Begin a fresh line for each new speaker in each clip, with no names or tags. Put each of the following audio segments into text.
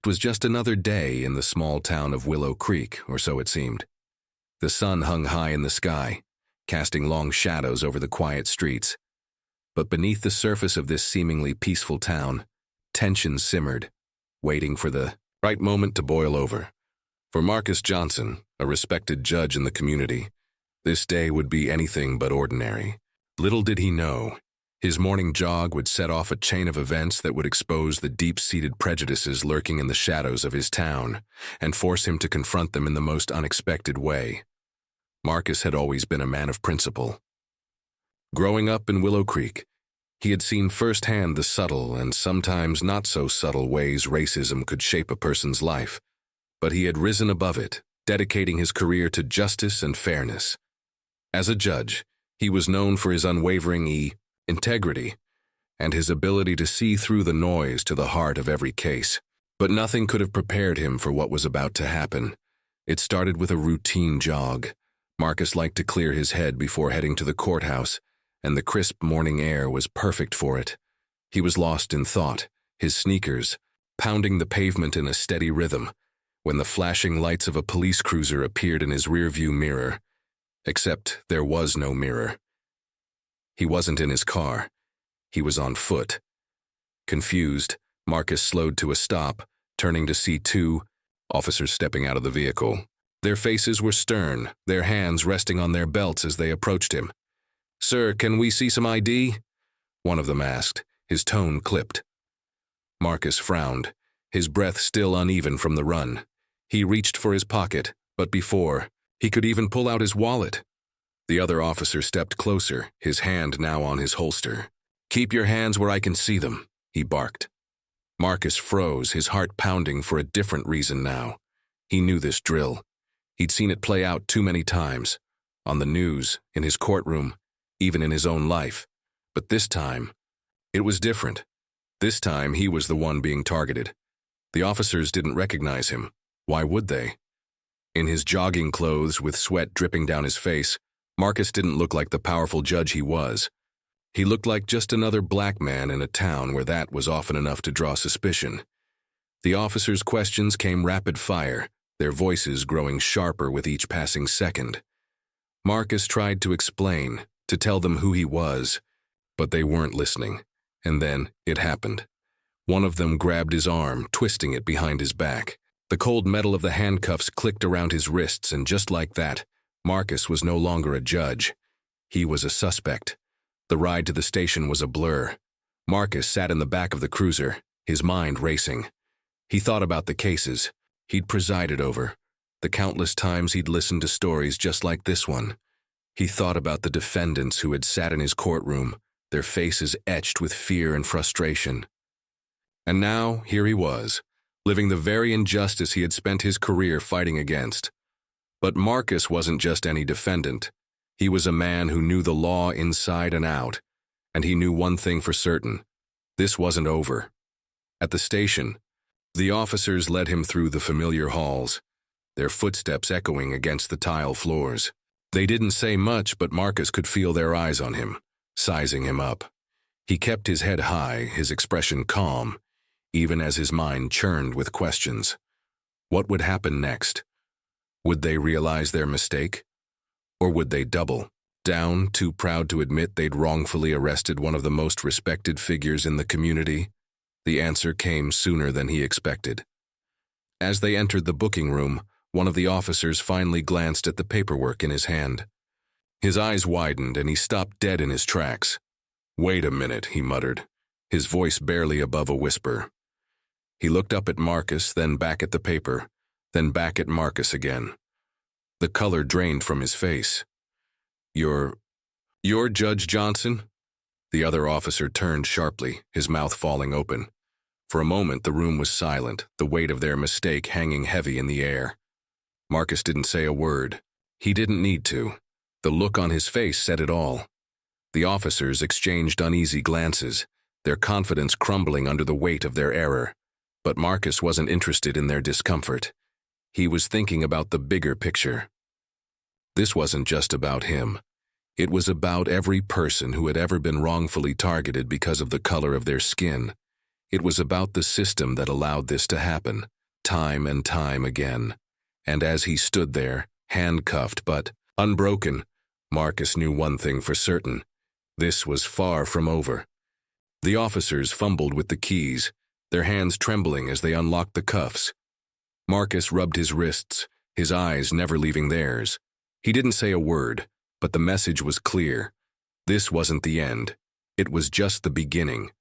It was just another day in the small town of Willow Creek, or so it seemed. The sun hung high in the sky, casting long shadows over the quiet streets. But beneath the surface of this seemingly peaceful town, tension simmered, waiting for the right moment to boil over. For Marcus Johnson, a respected judge in the community, this day would be anything but ordinary. Little did he know, his morning jog would set off a chain of events that would expose the deep-seated prejudices lurking in the shadows of his town and force him to confront them in the most unexpected way. Marcus had always been a man of principle. Growing up in Willow Creek, he had seen firsthand the subtle and sometimes not so subtle ways racism could shape a person's life, but he had risen above it, dedicating his career to justice and fairness. As a judge, he was known for his unwavering integrity and his ability to see through the noise to the heart of every case. But nothing could have prepared him for what was about to happen. It started with a routine jog. Marcus liked to clear his head before heading to the courthouse, and the crisp morning air was perfect for it. He was lost in thought, his sneakers pounding the pavement in a steady rhythm, when the flashing lights of a police cruiser appeared in his rearview mirror. Except there was no mirror. He wasn't in his car. He was on foot. Confused, Marcus slowed to a stop, turning to see two officers stepping out of the vehicle. Their faces were stern, their hands resting on their belts as they approached him. "Sir, can we see some ID?" one of them asked, his tone clipped. Marcus frowned, his breath still uneven from the run. He reached for his pocket, but before he could even pull out his wallet, the other officer stepped closer, his hand now on his holster. "Keep your hands where I can see them," he barked. Marcus froze, his heart pounding for a different reason now. He knew this drill. He'd seen it play out too many times, on the news, in his courtroom, even in his own life. But this time, it was different. This time, he was the one being targeted. The officers didn't recognize him. Why would they? In his jogging clothes, with sweat dripping down his face, Marcus didn't look like the powerful judge he was. He looked like just another black man in a town where that was often enough to draw suspicion. The officers' questions came rapid fire, their voices growing sharper with each passing second. Marcus tried to explain, to tell them who he was, but they weren't listening. And then it happened. One of them grabbed his arm, twisting it behind his back. The cold metal of the handcuffs clicked around his wrists, and just like that, Marcus was no longer a judge. He was a suspect. The ride to the station was a blur. Marcus sat in the back of the cruiser, his mind racing. He thought about the cases he'd presided over, the countless times he'd listened to stories just like this one. He thought about the defendants who had sat in his courtroom, their faces etched with fear and frustration. And now, here he was, living the very injustice he had spent his career fighting against. But Marcus wasn't just any defendant. He was a man who knew the law inside and out, and he knew one thing for certain: this wasn't over. At the station, the officers led him through the familiar halls, their footsteps echoing against the tile floors. They didn't say much, but Marcus could feel their eyes on him, sizing him up. He kept his head high, his expression calm, even as his mind churned with questions. What would happen next? Would they realize their mistake? Or would they double down, too proud to admit they'd wrongfully arrested one of the most respected figures in the community? The answer came sooner than he expected. As they entered the booking room, one of the officers finally glanced at the paperwork in his hand. His eyes widened and he stopped dead in his tracks. "Wait a minute," he muttered, his voice barely above a whisper. He looked up at Marcus, then back at the paper, then back at Marcus again. The color drained from his face. You're Judge Johnson?" The other officer turned sharply, his mouth falling open. For a moment, the room was silent, the weight of their mistake hanging heavy in the air. Marcus didn't say a word. He didn't need to. The look on his face said it all. The officers exchanged uneasy glances, their confidence crumbling under the weight of their error. But Marcus wasn't interested in their discomfort. He was thinking about the bigger picture. This wasn't just about him. It was about every person who had ever been wrongfully targeted because of the color of their skin. It was about the system that allowed this to happen, time and time again. And as he stood there, handcuffed but unbroken, Marcus knew one thing for certain. This was far from over. The officers fumbled with the keys, their hands trembling as they unlocked the cuffs. Marcus rubbed his wrists, his eyes never leaving theirs. He didn't say a word, but the message was clear. This wasn't the end. It was just the beginning.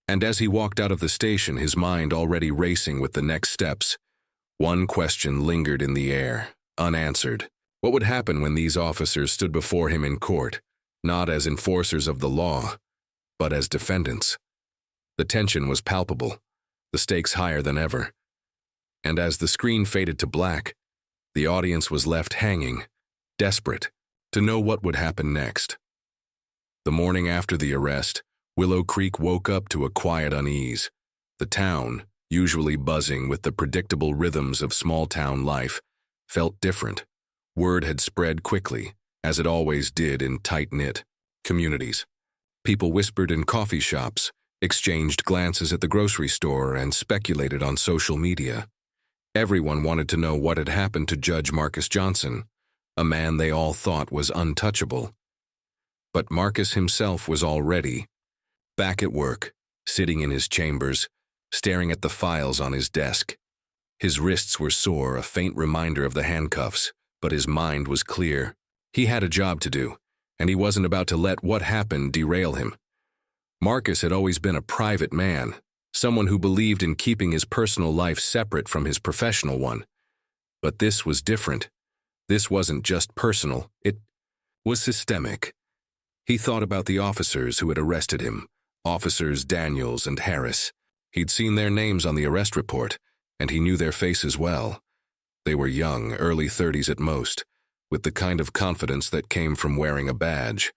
And as he walked out of the station, his mind already racing with the next steps, one question lingered in the air, unanswered. What would happen when these officers stood before him in court, not as enforcers of the law, but as defendants? The tension was palpable, the stakes higher than ever. And as the screen faded to black, the audience was left hanging, desperate to know what would happen next. The morning after the arrest, Willow Creek woke up to a quiet unease. The town, usually buzzing with the predictable rhythms of small-town life, felt different. Word had spread quickly, as it always did in tight-knit communities. People whispered in coffee shops, exchanged glances at the grocery store, and speculated on social media. Everyone wanted to know what had happened to Judge Marcus Johnson, a man they all thought was untouchable. But Marcus himself was already back at work, sitting in his chambers, staring at the files on his desk. His wrists were sore, a faint reminder of the handcuffs, but his mind was clear. He had a job to do, and he wasn't about to let what happened derail him. Marcus had always been a private man, someone who believed in keeping his personal life separate from his professional one. But this was different. This wasn't just personal, it was systemic. He thought about the officers who had arrested him, Officers Daniels and Harris. He'd seen their names on the arrest report, and he knew their faces well. They were young, early 30s at most, with the kind of confidence that came from wearing a badge.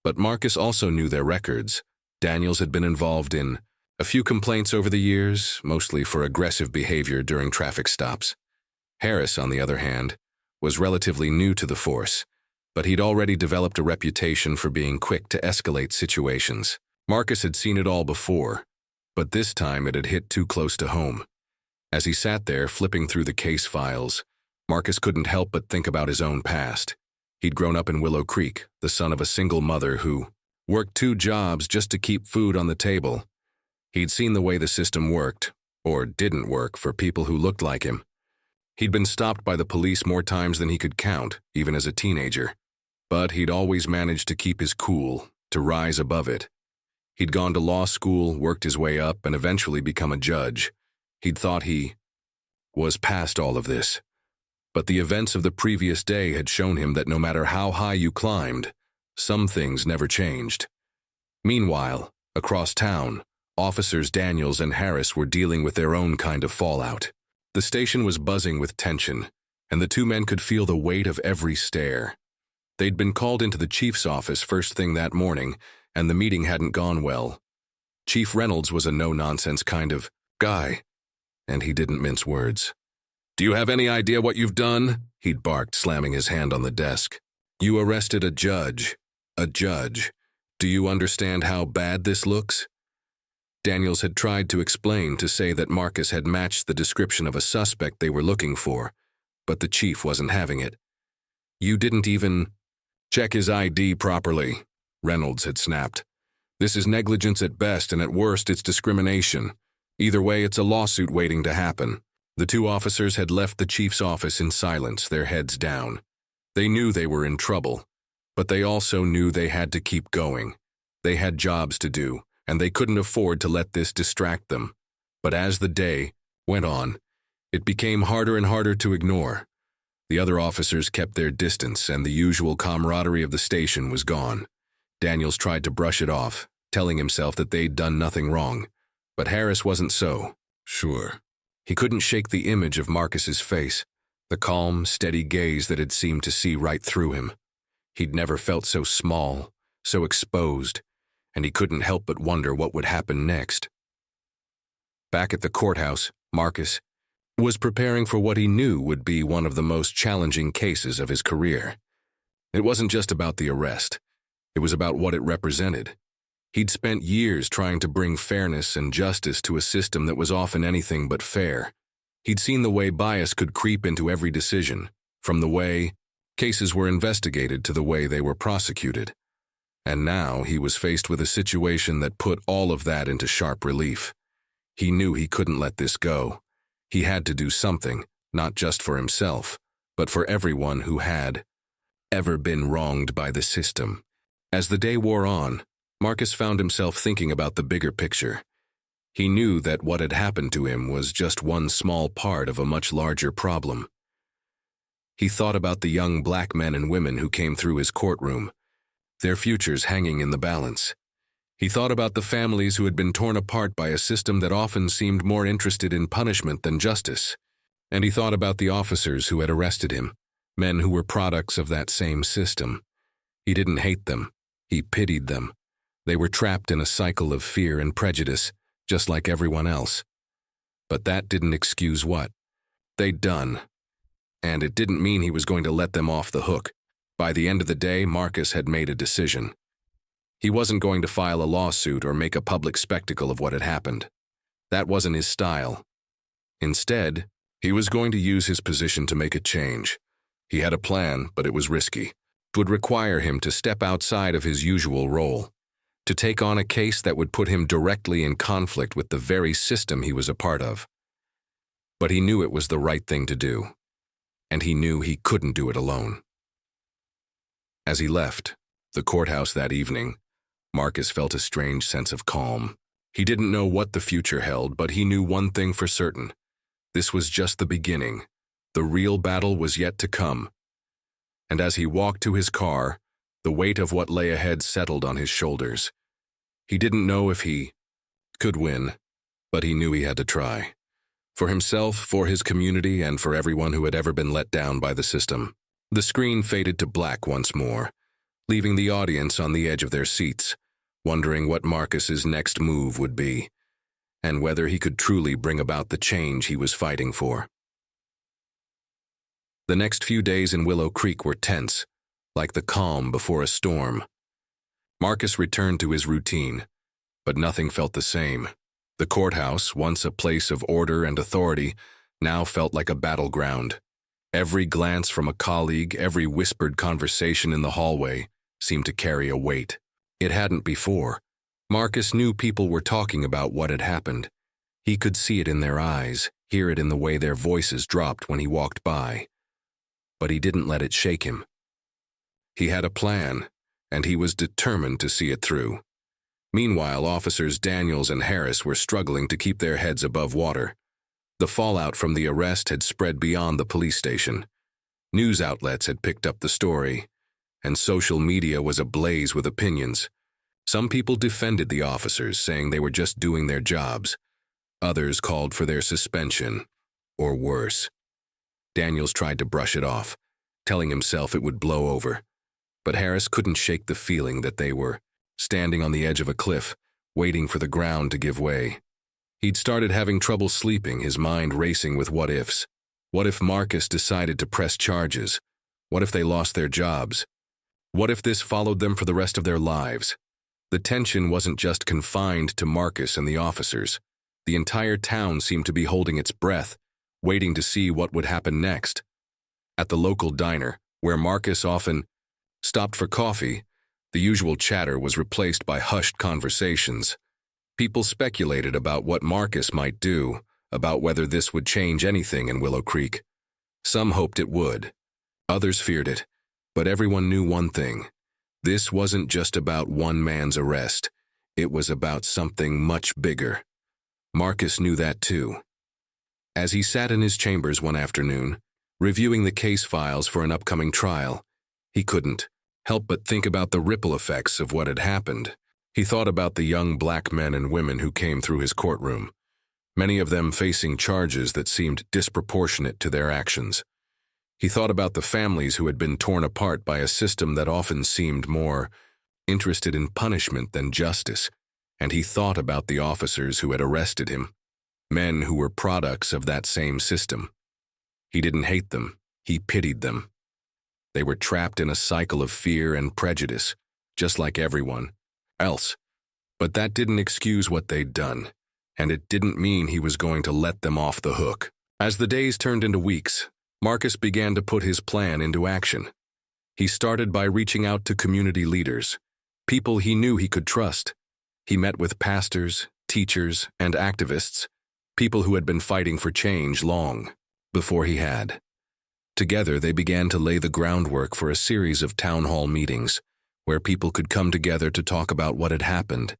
But Marcus also knew their records. Daniels had been involved in a few complaints over the years, mostly for aggressive behavior during traffic stops. Harris, on the other hand, was relatively new to the force, but he'd already developed a reputation for being quick to escalate situations. Marcus had seen it all before, but this time it had hit too close to home. As he sat there flipping through the case files, Marcus couldn't help but think about his own past. He'd grown up in Willow Creek, the son of a single mother who worked 2 jobs just to keep food on the table. He'd seen the way the system worked, or didn't work, for people who looked like him. He'd been stopped by the police more times than he could count, even as a teenager. But he'd always managed to keep his cool, to rise above it. He'd gone to law school, worked his way up, and eventually become a judge. He'd thought he was past all of this. But the events of the previous day had shown him that no matter how high you climbed, some things never changed. Meanwhile, across town, Officers Daniels and Harris were dealing with their own kind of fallout. The station was buzzing with tension, and the 2 men could feel the weight of every stare. They'd been called into the chief's office first thing that morning, and the meeting hadn't gone well. Chief Reynolds was a no-nonsense kind of guy, and he didn't mince words. "Do you have any idea what you've done?" he'd barked, slamming his hand on the desk. "You arrested a judge. A judge. Do you understand how bad this looks?" Daniels had tried to explain, to say that Marcus had matched the description of a suspect they were looking for, but the chief wasn't having it. "You didn't even check his ID properly," Reynolds had snapped. "This is negligence at best, and at worst it's discrimination. Either way, it's a lawsuit waiting to happen." The 2 officers had left the chief's office in silence, their heads down. They knew they were in trouble, but they also knew they had to keep going. They had jobs to do, and they couldn't afford to let this distract them. But as the day went on, it became harder and harder to ignore. The other officers kept their distance, and the usual camaraderie of the station was gone. Daniels tried to brush it off, telling himself that they'd done nothing wrong. But Harris wasn't so sure. He couldn't shake the image of Marcus's face, the calm, steady gaze that had seemed to see right through him. He'd never felt so small, so exposed, and he couldn't help but wonder what would happen next. Back at the courthouse, Marcus was preparing for what he knew would be one of the most challenging cases of his career. It wasn't just about the arrest. It was about what it represented. He'd spent years trying to bring fairness and justice to a system that was often anything but fair. He'd seen the way bias could creep into every decision, from the way cases were investigated to the way they were prosecuted. And now he was faced with a situation that put all of that into sharp relief. He knew he couldn't let this go. He had to do something, not just for himself, but for everyone who had ever been wronged by the system. As the day wore on, Marcus found himself thinking about the bigger picture. He knew that what had happened to him was just one small part of a much larger problem. He thought about the young black men and women who came through his courtroom, their futures hanging in the balance. He thought about the families who had been torn apart by a system that often seemed more interested in punishment than justice. And he thought about the officers who had arrested him, men who were products of that same system. He didn't hate them. He pitied them. They were trapped in a cycle of fear and prejudice, just like everyone else. But that didn't excuse what they'd done. And it didn't mean he was going to let them off the hook. By the end of the day, Marcus had made a decision. He wasn't going to file a lawsuit or make a public spectacle of what had happened. That wasn't his style. Instead, he was going to use his position to make a change. He had a plan, but it was risky. It would require him to step outside of his usual role, to take on a case that would put him directly in conflict with the very system he was a part of. But he knew it was the right thing to do, and he knew he couldn't do it alone. As he left the courthouse that evening, Marcus felt a strange sense of calm. He didn't know what the future held, but he knew one thing for certain. This was just the beginning. The real battle was yet to come. And as he walked to his car, the weight of what lay ahead settled on his shoulders. He didn't know if he could win, but he knew he had to try. For himself, for his community, and for everyone who had ever been let down by the system. The screen faded to black once more, leaving the audience on the edge of their seats, wondering what Marcus's next move would be, and whether he could truly bring about the change he was fighting for. The next few days in Willow Creek were tense, like the calm before a storm. Marcus returned to his routine, but nothing felt the same. The courthouse, once a place of order and authority, now felt like a battleground. Every glance from a colleague, every whispered conversation in the hallway seemed to carry a weight. It hadn't before. Marcus knew people were talking about what had happened. He could see it in their eyes, hear it in the way their voices dropped when he walked by. But he didn't let it shake him. He had a plan, and he was determined to see it through. Meanwhile, officers Daniels and Harris were struggling to keep their heads above water. The fallout from the arrest had spread beyond the police station. News outlets had picked up the story, and social media was ablaze with opinions. Some people defended the officers, saying they were just doing their jobs. Others called for their suspension, or worse. Daniels tried to brush it off, telling himself it would blow over. But Harris couldn't shake the feeling that they were standing on the edge of a cliff, waiting for the ground to give way. He'd started having trouble sleeping, his mind racing with what-ifs. What if Marcus decided to press charges? What if they lost their jobs? What if this followed them for the rest of their lives? The tension wasn't just confined to Marcus and the officers. The entire town seemed to be holding its breath, waiting to see what would happen next. At the local diner, where Marcus often stopped for coffee, the usual chatter was replaced by hushed conversations. People speculated about what Marcus might do, about whether this would change anything in Willow Creek. Some hoped it would. Others feared it. But everyone knew one thing. This wasn't just about one man's arrest. It was about something much bigger. Marcus knew that too. As he sat in his chambers one afternoon, reviewing the case files for an upcoming trial, he couldn't help but think about the ripple effects of what had happened. He thought about the young black men and women who came through his courtroom, many of them facing charges that seemed disproportionate to their actions. He thought about the families who had been torn apart by a system that often seemed more interested in punishment than justice, and he thought about the officers who had arrested him, men who were products of that same system. He didn't hate them, he pitied them. They were trapped in a cycle of fear and prejudice, just like everyone else. But that didn't excuse what they'd done, and it didn't mean he was going to let them off the hook. As the days turned into weeks, Marcus began to put his plan into action. He started by reaching out to community leaders, people he knew he could trust. He met with pastors, teachers, and activists, people who had been fighting for change long before he had. Together, they began to lay the groundwork for a series of town hall meetings where people could come together to talk about what had happened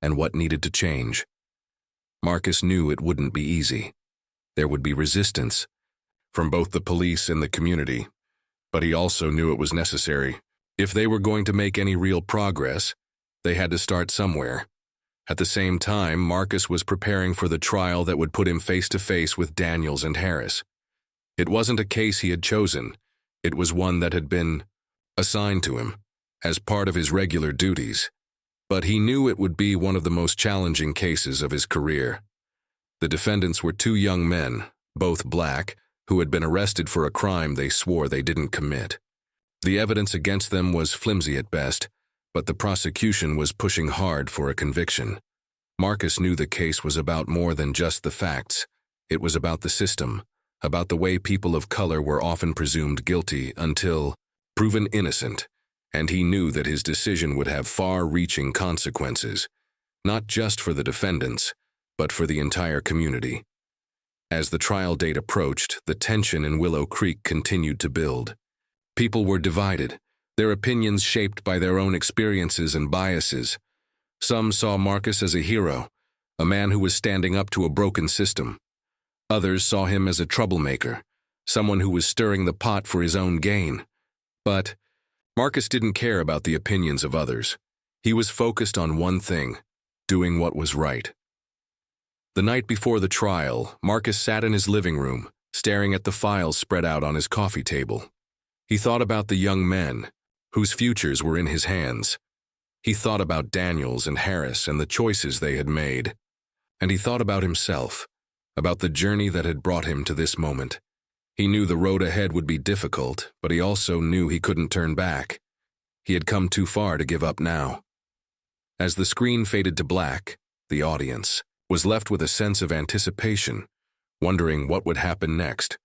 and what needed to change. Marcus knew it wouldn't be easy. There would be resistance from both the police and the community, but he also knew it was necessary. If they were going to make any real progress, they had to start somewhere. At the same time, Marcus was preparing for the trial that would put him face to face with Daniels and Harris. It wasn't a case he had chosen. It was one that had been assigned to him as part of his regular duties. But he knew it would be one of the most challenging cases of his career. The defendants were two young men, both black, who had been arrested for a crime they swore they didn't commit. The evidence against them was flimsy at best, but the prosecution was pushing hard for a conviction. Marcus knew the case was about more than just the facts. It was about the system, about the way people of color were often presumed guilty until proven innocent, and he knew that his decision would have far-reaching consequences, not just for the defendants, but for the entire community. As the trial date approached, the tension in Willow Creek continued to build. People were divided, their opinions shaped by their own experiences and biases. Some saw Marcus as a hero, a man who was standing up to a broken system. Others saw him as a troublemaker, someone who was stirring the pot for his own gain. But Marcus didn't care about the opinions of others. He was focused on one thing: doing what was right. The night before the trial, Marcus sat in his living room, staring at the files spread out on his coffee table. He thought about the young men, whose futures were in his hands. He thought about Daniels and Harris and the choices they had made. And he thought about himself, about the journey that had brought him to this moment. He knew the road ahead would be difficult, but he also knew he couldn't turn back. He had come too far to give up now. As the screen faded to black, the audience was left with a sense of anticipation, wondering what would happen next.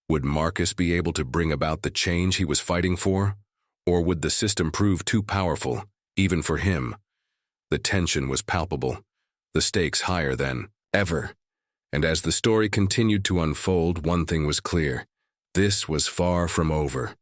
Would Marcus be able to bring about the change he was fighting for? Or would the system prove too powerful, even for him? The tension was palpable, the stakes higher than ever. And as the story continued to unfold, one thing was clear: this was far from over.